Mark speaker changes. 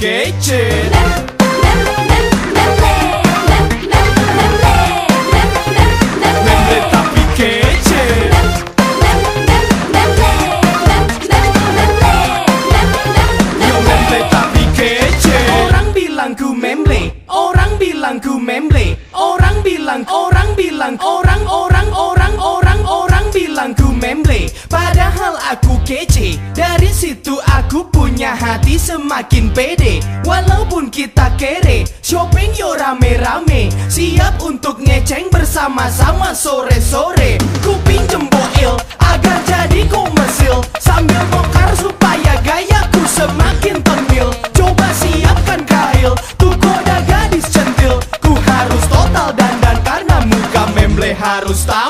Speaker 1: kece. Memble tapi kece. Yo memble tapi kece. Orang bilang ku memble, orang bilang ku memble, orang bilang bilang ku memble, padahal aku kece. Dari situ aku punya hati semakin pede. Walaupun kita kere, shopping yo rame-rame, siap untuk ngeceng bersama-sama sore-sore. Ku pinjem boil agar jadi komersil, sambil bongkar supaya gayaku semakin tengil. Coba siapkan kail, tuh goda gadis centil. Ku harus total dandan karena muka memble harus tahu.